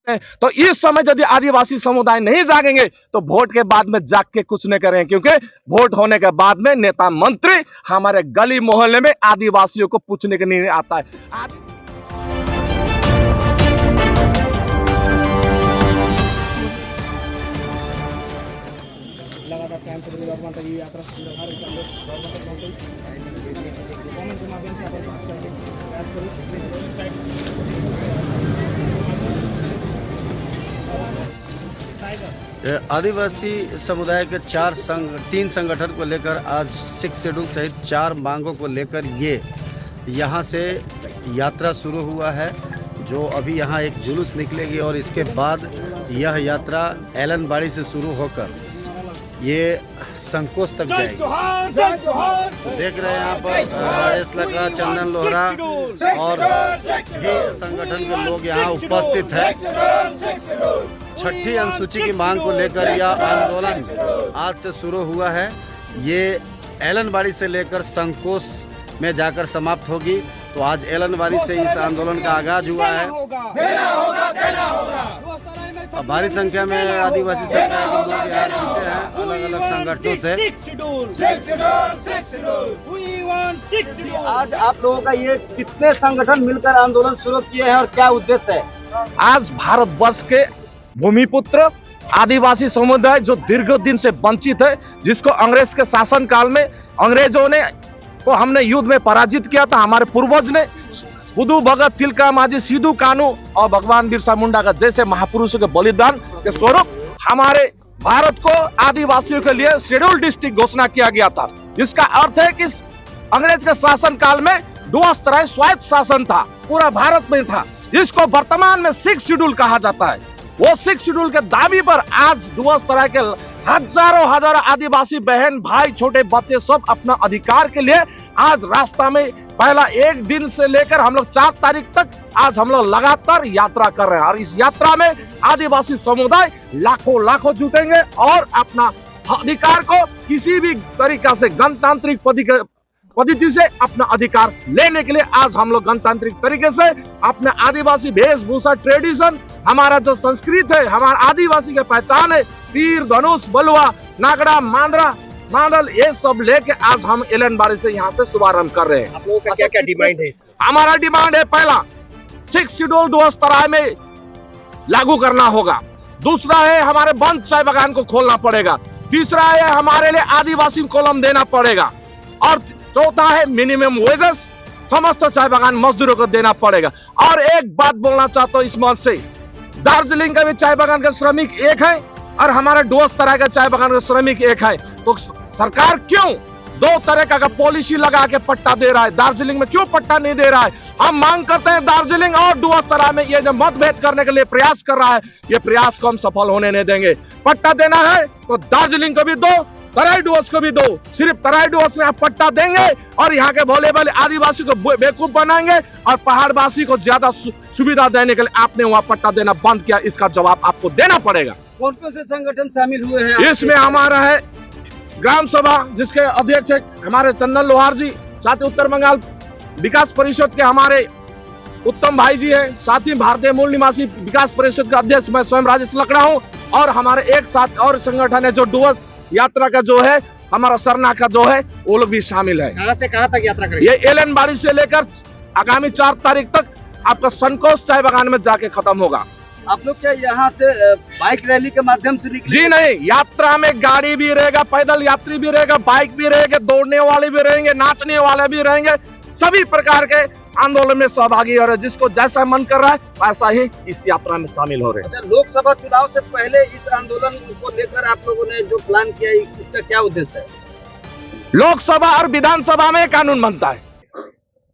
तो इस समय यदि आदिवासी समुदाय नहीं जागेंगे तो वोट के बाद में जाग के कुछ नहीं करेंगे, क्योंकि वोट होने के बाद में नेता मंत्री हमारे गली मोहल्ले में आदिवासियों को पूछने के नहीं आता है। लगातार कायम की यात्रा कमेंट के माध्यम से प्रयास आदिवासी समुदाय के तीन संगठन को लेकर आज 6 शेड्यूल सहित 4 मांगों को लेकर ये यहाँ से यात्रा शुरू हुआ है, जो अभी यहाँ एक जुलूस निकलेगी और इसके बाद यह यात्रा एलनबाड़ी से शुरू होकर ये संकोच तक जाएगी। देख रहे हैं यहाँ पर राजेश लका, चंदन लोहरा और भी संगठन के लोग यहाँ उपस्थित हैं। छठी अनुसूची की मांग को लेकर यह आंदोलन आज से शुरू हुआ है। ये एलनबाड़ी से लेकर संकोच में जाकर समाप्त होगी। तो आज एलनबाड़ी से इस आंदोलन का आगाज हुआ है। भारी संख्या में आदिवासी समुदाय के लोग यहाँ जुटे हैं अलग अलग संगठनों से। आज आप लोगों का ये कितने संगठन मिलकर आंदोलन शुरू किए हैं और क्या उद्देश्य है? आज भारतवर्ष के भूमिपुत्र आदिवासी समुदाय जो दीर्घ दिन से वंचित है, जिसको अंग्रेज के शासन काल में अंग्रेजों ने को हमने युद्ध में पराजित किया था, हमारे पूर्वज ने बुद्धू भगत, तिलका मांझी, सिद्धू कान्हू और भगवान बिरसा मुंडा का जैसे महापुरुषों के बलिदान के स्वरूप हमारे भारत को आदिवासियों के लिए शेड्यूल डिस्ट्रिक्ट घोषणा किया गया था। इसका अर्थ है कि अंग्रेज के शासन काल में द्विस्तरीय स्वायत्त शासन था, पूरा भारत में था, जिसको वर्तमान में 6 शेड्यूल कहा जाता है। वो 6 शेड्यूल के दावी पर आज द्विस्तरीय के हजारों आदिवासी बहन भाई, छोटे बच्चे सब अपना अधिकार के लिए आज रास्ता में पहला 1 दिन से लेकर हम लोग 4 तारीख तक आज हम लोग लगातार यात्रा कर रहे हैं। और इस यात्रा में आदिवासी समुदाय लाखों जुटेंगे और अपना अधिकार को किसी भी तरीका से गणतांत्रिक पद्धति से अपना अधिकार लेने के लिए आज हम लोग गणतांत्रिक तरीके से अपने आदिवासी वेशभूषा, ट्रेडिशन, हमारा जो संस्कृत है, हमारा आदिवासी की पहचान है, तीर, धनुष, बलुआ, नागड़ा, मांडल, ये सब लेके आज हम एलनबाड़ी से यहाँ से शुभारंभ कर रहे हैं। आप लोगों का क्या डिमांड है? हमारा डिमांड है, पहला 6 शेड्यूल द्विस्तरीय में लागू करना होगा। दूसरा है हमारे बंद चाय बागान को खोलना पड़ेगा। तीसरा है हमारे लिए आदिवासी कॉलम देना पड़ेगा। और चौथा है मिनिमम वेजेस समस्त चाय बागान मजदूरों को देना पड़ेगा। और एक बात बोलना चाहता हूँ इस मंच से, दार्जिलिंग का भी चाय बागान का श्रमिक एक है और हमारे द्विस्तरीय का चाय बागान का श्रमिक एक है। तो सरकार क्यों 2 तरह का पॉलिसी लगा के पट्टा दे रहा है? दार्जिलिंग में क्यों पट्टा नहीं दे रहा है? हम मांग करते हैं दार्जिलिंग और द्विस्तरीय में ये जो मतभेद करने के लिए प्रयास कर रहा है, ये प्रयास को हम सफल होने नहीं देंगे। पट्टा देना है तो दार्जिलिंग को भी दो, तराई डुवर्स को भी दो। सिर्फ तराई डुवर्स में आप पट्टा देंगे और यहाँ के भोले भाले आदिवासी को बेवकूफ बनाएंगे और पहाड़वासी को ज्यादा सुविधा देने के लिए आपने वहाँ पट्टा देना बंद किया। इसका जवाब आपको देना पड़ेगा। कौन कौन से संगठन शामिल हुए हैं? इसमें हमारा है ग्राम सभा, जिसके अध्यक्ष है हमारे चंदन लोहार जी, साथ ही उत्तर बंगाल विकास परिषद के हमारे उत्तम भाई जी हैं, साथ ही भारतीय मूल निवासी विकास परिषद का अध्यक्ष मैं स्वयं राजेश लकड़ा हूँ। और हमारे एक साथ और संगठन है जो डुवर्स यात्रा का जो है हमारा सरना का जो है, वो लोग भी शामिल है। कहां से कहां तक यात्रा करेंगे? ये एलनबाड़ी से लेकर आगामी 4 तारीख तक आपका संकोच चाय बागान में जाके खत्म होगा। आप लोग क्या यहाँ से बाइक रैली के माध्यम से निकले? जी नहीं, यात्रा में गाड़ी भी रहेगा, पैदल यात्री भी रहेगा, बाइक भी रहेंगे, दौड़ने वाले भी रहेंगे, नाचने वाले भी रहेंगे, सभी प्रकार के आंदोलन में सहभागी हो रहे हैं। जिसको जैसा मन कर रहा है वैसा ही इस यात्रा में शामिल हो रहे हैं। अच्छा, लोकसभा चुनाव से पहले इस आंदोलन को लेकर आप लोगों ने जो प्लान किया है, इसका क्या उद्देश्य है? लोकसभा और विधानसभा में कानून बनता है,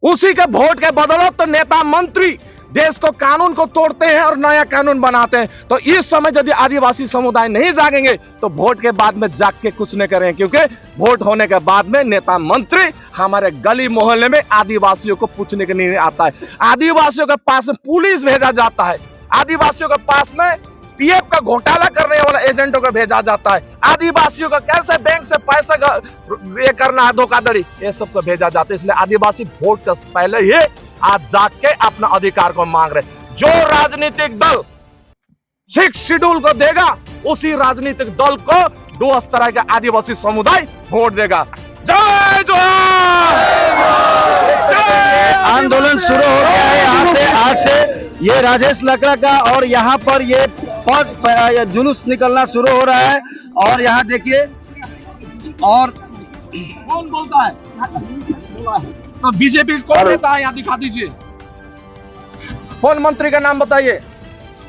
उसी के वोट के बदौलत तो नेता मंत्री देश को कानून को तोड़ते हैं और नया कानून बनाते हैं। तो इस समय यदि आदिवासी समुदाय नहीं जागेंगे तो वोट के बाद में जाग के कुछ नहीं करेंगे, क्योंकि वोट होने के बाद में नेता मंत्री हमारे गली मोहल्ले में आदिवासियों को पूछने के नहीं आता है। आदिवासियों के पास में पुलिस भेजा जाता है, आदिवासियों के पास में पीएफ का घोटाला करने वाला एजेंटों को भेजा जाता है, आदिवासियों का कैसे बैंक से पैसा ये करना है, धोखाधड़ी, ये सब को भेजा जाता है। इसलिए आदिवासी वोट से पहले ही आज जाग के अपना अधिकार को मांग रहे। जो राजनीतिक दल सिक्स शेड्यूल को देगा, उसी राजनीतिक दल को 2 तरह के आदिवासी समुदाय वोट देगा। जय जोहार। आंदोलन शुरू हो गया है यहाँ से। आज से ये राजेश लकड़ा का और यहाँ पर ये जुलूस निकलना शुरू हो रहा है। और यहाँ देखिए, और कौन बोलता है? तो बीजेपी कौन नेता है यहाँ दिखा दीजिए। कौन मंत्री का नाम बताइए?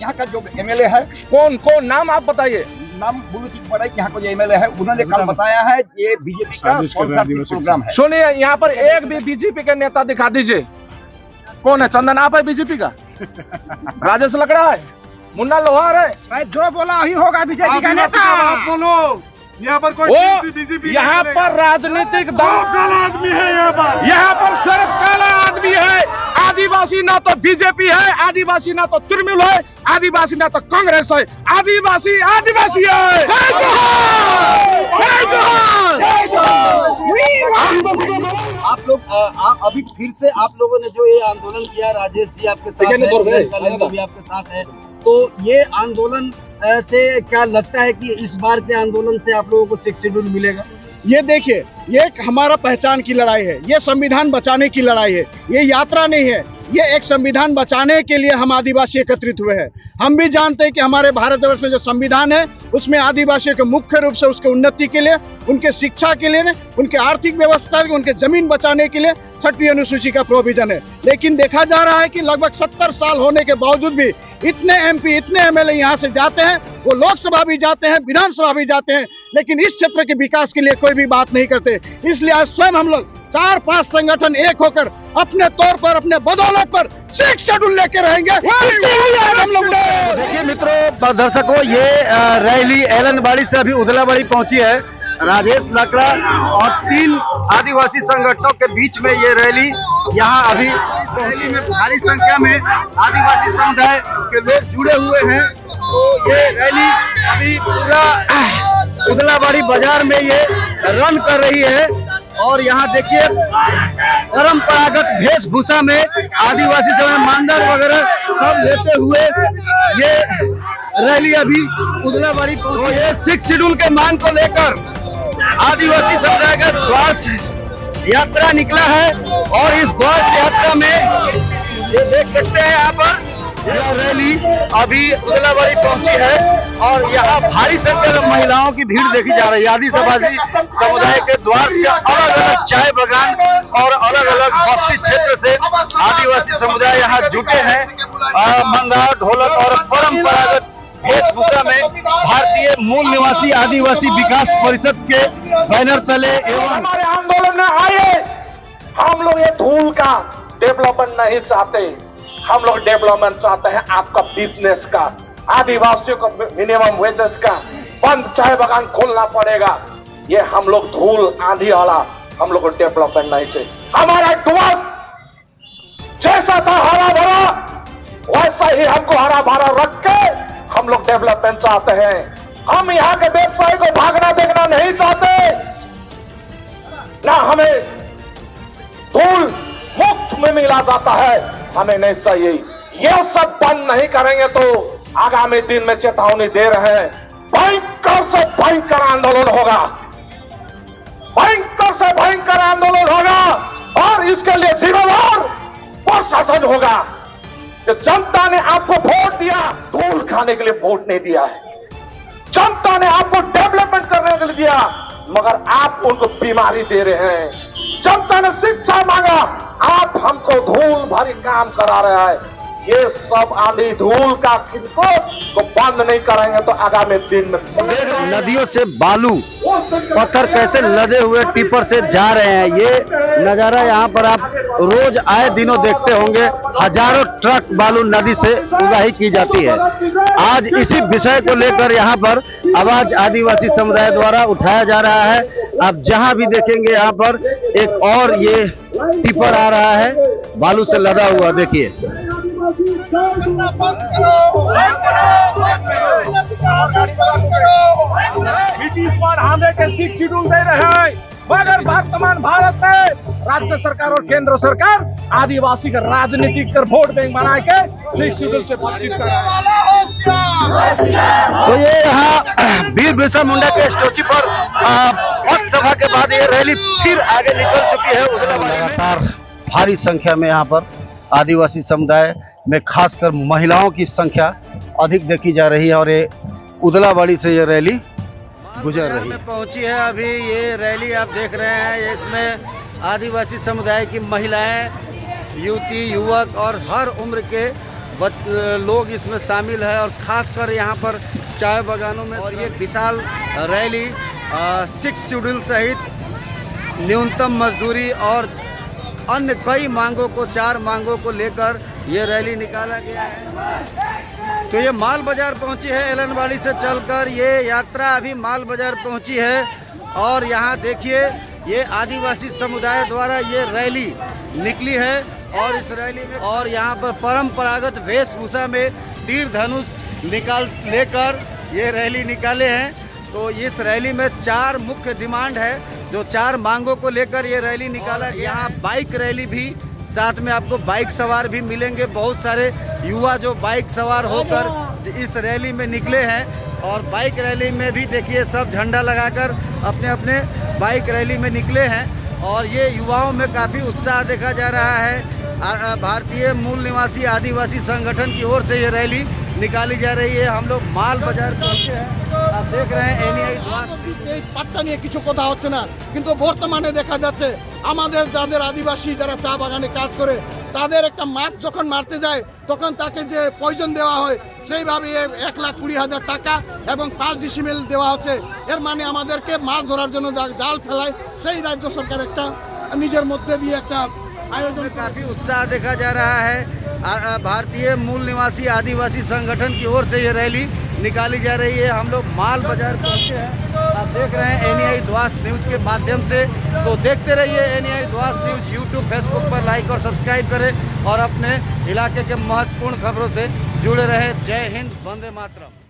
यहाँ का जो एमएलए है, कौन नाम आप बताइए। नाम बोलो ठीक पड़ा है कि यहाँ का जो एमएलए है, उन्होंने कल बताया है ये बीजेपी का स्पॉन्सर्ड प्रोग्राम है। सुनिए, यहाँ पर एक भी बीजेपी का नेता दिखा दीजिए। कौन है? चंदन आप है बीजेपी का? राजेश लकड़ा है? मुन्ना लोहार है? शायद जो बोला वही होगा बीजेपी का नेता। आप बोलो। यहाँ पर कोई बीजेपी, यहाँ पर राजनीतिक दल काला आदमी है। यहाँ पर सिर्फ काला आदमी है। आदिवासी ना तो बीजेपी है, आदिवासी ना तो तृणमूल है, आदिवासी ना तो कांग्रेस है, आदिवासी है। आप लोग अभी फिर से आप लोगों ने जो ये आंदोलन किया, राजेश जी आपके साथ है, भी आपके साथ है, तो ये आंदोलन से क्या लगता है कि इस बार के आंदोलन से आप लोगों को 6 शेड्यूल मिलेगा? ये देखिए, ये एक हमारा पहचान की लड़ाई है, ये संविधान बचाने की लड़ाई है, ये यात्रा नहीं है। ये एक संविधान बचाने के लिए हम आदिवासी एकत्रित हुए हैं। हम भी जानते हैं कि हमारे भारतवर्ष में जो संविधान है उसमें आदिवासियों के मुख्य रूप से उसके उन्नति के लिए, उनके शिक्षा के लिए, उनके आर्थिक व्यवस्था, उनके जमीन बचाने के लिए 6वीं अनुसूची का प्रोविजन है। लेकिन देखा जा रहा है कि लगभग 70 साल होने के बावजूद भी इतने एमपी, इतने एमएलए यहाँ से जाते हैं, वो लोकसभा भी जाते हैं, विधानसभा भी जाते हैं, लेकिन इस क्षेत्र के विकास के लिए कोई भी बात नहीं करते। इसलिए आज स्वयं हम लोग 4-5 संगठन एक होकर अपने तौर पर, अपने बदौलत पर 6 शेड्यूल लेके रहेंगे। हम लोग देखिए मित्रों, दर्शकों, ये रैली एलनबाड़ी से अभी उदलाबाड़ी पहुंची है। राजेश लकड़ा और 3 आदिवासी संगठनों के बीच में ये रैली यहाँ अभी पहुंची में भारी संख्या में आदिवासी समुदाय के लोग जुड़े हुए हैं। तो ये रैली अभी पूरा उदलाबाड़ी बाजार में ये रन कर रही है। और यहाँ देखिए, परंपरागत वेशभूषा में आदिवासी समय मानदंड वगैरह सब लेते हुए ये रैली अभी उदलाबाड़ी पहुंची। तो ये 6 शेड्यूल के मांग को लेकर आदिवासी समुदाय का द्वार यात्रा निकला है। और इस द्वार यात्रा में ये देख सकते हैं, यहाँ पर यह रैली अभी उदलाबाड़ी पहुंची है। और यहाँ भारी संख्या में महिलाओं की भीड़ देखी जा रही है। आदिवासी समुदाय के द्वार के अलग अलग चाय बागान और अलग अलग बस्ती क्षेत्र से आदिवासी समुदाय यहाँ जुटे हैं। मंदार, ढोलक और परंपरागत वेशभूषा में भारतीय मूल निवासी आदिवासी विकास परिषद के बैनर तले एवं हमारे आंदोलन में आए। हम लोग ये धूल का डेवलपमेंट नहीं चाहते, हम लोग डेवलपमेंट चाहते हैं आपका बिजनेस का, आदिवासियों को मिनिमम वेजेस का, बंद चाय बागान खोलना पड़ेगा। ये हम लोग धूल आंधी वाला हम लोग को डेवलपमेंट नहीं चाहिए। हमारा डुअर्स जैसा था हरा भरा, वैसा ही हमको हरा भरा रख के हम लोग डेवलपमेंट चाहते हैं। हम यहाँ के व्यवसाय को भागना देखना नहीं चाहते, ना हमें धूल मुफ्त में मिला जाता है, हमें नहीं चाहिए। ये सब बंद नहीं करेंगे तो आगामी दिन में चेतावनी दे रहे हैं, भयंकर से भयंकर आंदोलन होगा, भयंकर से भयंकर आंदोलन होगा। और इसके लिए जिम्मेदार प्रशासन होगा। कि जनता ने आपको वोट दिया, धूल खाने के लिए वोट नहीं दिया है। जनता ने आपको डेवलपमेंट करने के लिए दिया, मगर आप उनको बीमारी दे रहे हैं। जनता ने शिक्षा मांगा, आप हमको धूल भरी काम करा रहा है। ये सब आंधी धूल का किनको को बंद नहीं करेंगे तो आगामी दिन में नदियों से बालू पत्थर कैसे लदे हुए टिपर से जा रहे हैं। ये नजारा यहाँ पर आप रोज आए दिनों देखते होंगे। हजारों ट्रक बालू नदी से उगाही की जाती है। आज इसी विषय को लेकर यहाँ पर आवाज आदिवासी समुदाय द्वारा उठाया जा रहा है। आप जहाँ भी देखेंगे यहाँ पर एक और ये टिपर आ रहा है बालू से लदा हुआ। देखिए ब्रिटिश हमें के 6 शेड्यूल दे रहे हैं, मगर वर्तमान भारत में राज्य सरकार और केंद्र सरकार आदिवासी का राजनीतिक कर वोट बैंक बना के 6 शेड्यूल से बातचीत कर रहा है। तो ये यहाँ वीर बिरसा मुंडा के स्टैच्यू पर पथ सभा के बाद ये रैली फिर आगे निकल चुकी है उदलाबाड़ी में। लगातार भारी संख्या में यहाँ पर आदिवासी समुदाय में खासकर महिलाओं की संख्या अधिक देखी जा रही है और ये उदलाबाड़ी से ये रैली गुजर रही है। पहुंची है अभी ये रैली आप देख रहे हैं, इसमें आदिवासी समुदाय की महिलाएं, युवती, युवक और हर उम्र के लोग इसमें शामिल है और खासकर यहाँ पर चाय बागानों में। और ये विशाल रैली 6 शेड्यूल सहित न्यूनतम मजदूरी और अन्य कई मांगों को, 4 मांगों को लेकर ये रैली निकाला गया है। तो ये माल बाजार पहुंची है, एलनवाड़ी से चलकर ये यात्रा अभी माल बाजार पहुंची है और यहाँ देखिए ये आदिवासी समुदाय द्वारा ये रैली निकली है और इस रैली में और यहाँ पर परंपरागत वेशभूषा में तीर धनुष लेकर ये रैली निकाले हैं। तो इस रैली में 4 मुख्य डिमांड है, जो 4 मांगों को लेकर ये रैली निकाला। यहाँ बाइक रैली भी, साथ में आपको बाइक सवार भी मिलेंगे, बहुत सारे युवा जो बाइक सवार होकर इस रैली में निकले हैं। और बाइक रैली में भी देखिए सब झंडा लगाकर अपने अपने बाइक रैली में निकले हैं और ये युवाओं में काफ़ी उत्साह देखा जा रहा है। भारतीय मूल निवासी आदिवासी संगठन की ओर से ये रैली निकाली जा रही है। हम लोग माल बाजार पहुंचे हैं, आप देख रहे हैं एनआई পাট্টা নিয়ে কিছু কথা হচ্ছে না, কিন্তু বর্তমানে দেখা যাচ্ছে আমাদের যাদের আদিবাসী যারা চা বাগানে কাজ করে তাদের একটা মাছ যখন মারতে যায় তখন তাকে যে পয়জন দেওয়া হয় সেইভাবে 1,20,000 টাকা এবং 5 ডিসিমেল দেওয়া হচ্ছে। এর মানে আমাদেরকে মাছ ধরার জন্য জাল ফেলায় সেই রাজ্য সরকার একটা নিজের মধ্যে দিয়ে একটা आयोजन। काफ़ी उत्साह देखा जा रहा है। भारतीय मूल निवासी आदिवासी संगठन की ओर से ये रैली निकाली जा रही है। हम लोग माल बाजार पहुंचे हैं, आप देख रहे हैं एनआई द्वास न्यूज़ के माध्यम से। तो देखते रहिए एनआई द्वास न्यूज़ यूट्यूब, फेसबुक पर लाइक और सब्सक्राइब करें और अपने इलाके के महत्वपूर्ण खबरों से जुड़े रहें। जय हिंद, वंदे मातरम।